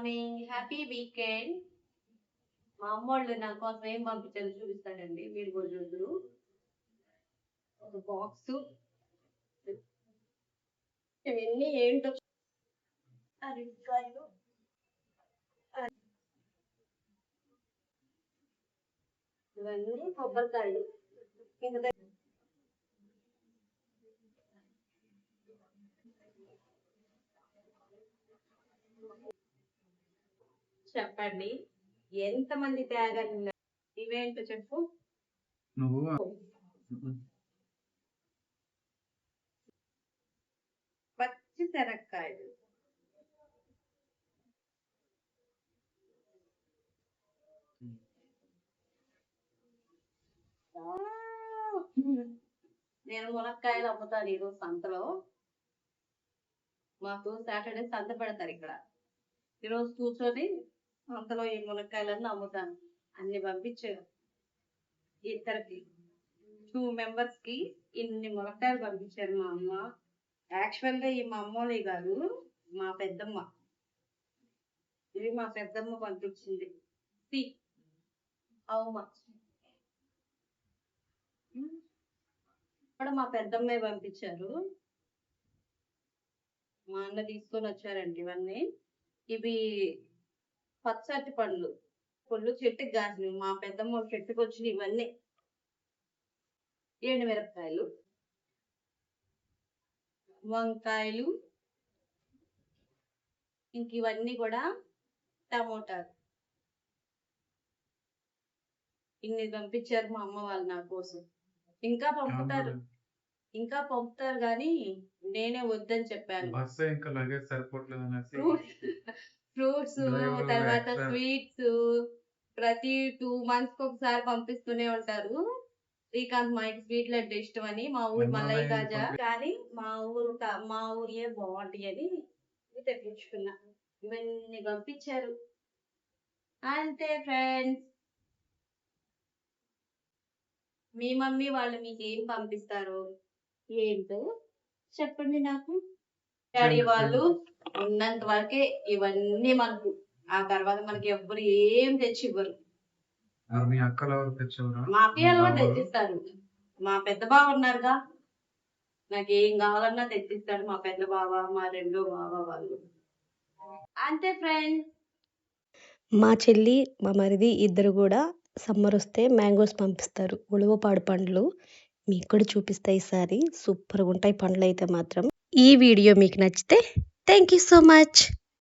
Morning. Happy weekend. మా అమ్మోళ్ళు నా కోసం ఏం పంపించారో చూపిస్తానండి. మీరు కూడా చూద్దరు. ఒక బాక్సు. ఇవన్నీ ఏంటో అరటికాయలు. ఇవన్నీ కొబ్బరికాయలు. ఇంకా చెప్పండి ఎంతమంది తేగలు ఇవేంటో చెప్పు నువ్వు. పచ్చి శనక్కాయలు. నేను మునక్కాయలు అమ్ముతాను ఈరోజు సంతలో. మాకు సాటర్డే సంత పెడతారు ఇక్కడ. ఈరోజు కూర్చొని సంతలో ఈ మునక్కాయలన్నీ అమ్ముతాను. అన్ని పంపించారు. ఇద్దరికి 2 members కి ఇన్ని మునక్కాయలు పంపించారు మా అమ్మ. యాక్చువల్గా ఈ మా అమ్మోళ్ళే కాదు, మా పెద్దమ్మ. ఇవి మా పెద్దమ్మ పంపించింది. కూడా మా పెద్దమ్మే పంపించారు. మా అన్న తీసుకొని వచ్చారండి ఇవన్నీ. ఇవి పచ్చటి పండ్లు. పొల్లు చెట్టుకి కాసినవి. మా పెద్దమ్మ చెట్టుకు వచ్చిన ఇవన్నీ ఎండుమిరపకాయలు, వంకాయలు, ఇంక ఇవన్నీ కూడా టమోటాలు. ఇన్ని పంపించారు మా అమ్మ వాళ్ళు నా కోసం. ఇంకా పంపుతారు కానీ నేనే వద్దని చెప్పాను. ఫ్రూట్స్ తర్వాత స్వీట్స్ ప్రతి 2 months ఒకసారి పంపిస్తూనే ఉంటారు. శ్రీకాంత్ మా స్వీట్ లడ్డు ఇష్టం అని, మా ఊరు మల్లయ్య కాజా కానీ మా ఊరియే బాగుంటాయి అని తెప్పించుకున్నా. ఇవన్నీ పంపించారు. అంతే ఫ్రెండ్స్. మీ మమ్మీ వాళ్ళు మీకు ఏం పంపిస్తారు ఏంటో చెప్పండి నాకు. డాడీ వాళ్ళు ఉన్నంత వరకే ఇవన్నీ మనకు. ఆ తర్వాత మనకి ఎవ్వరు ఏం తెచ్చి ఇవ్వరు. మా అక్కయ్యలు కూడా తెచ్చిస్తారు. మా పెద్ద బావ ఉన్నారుగా, నాకేం కావాలన్నా తెచ్చిస్తాడు మా పెద్ద బావ, మా రెండో బావ వాళ్ళు. అంతే ఫ్రెండ్స్. మా చెల్లి మా మరిది ఇద్దరు కూడా సమ్మర్ వస్తే మ్యాంగోస్ పంపిస్తారు. ఉలవపాడు పండ్లు మీకు కూడా చూపిస్తా ఈసారి. సూపర్గా ఉంటాయి పండ్లు అయితే మాత్రం. ఈ వీడియో మీకు నచ్చితే థ్యాంక్ యూ సో మచ్.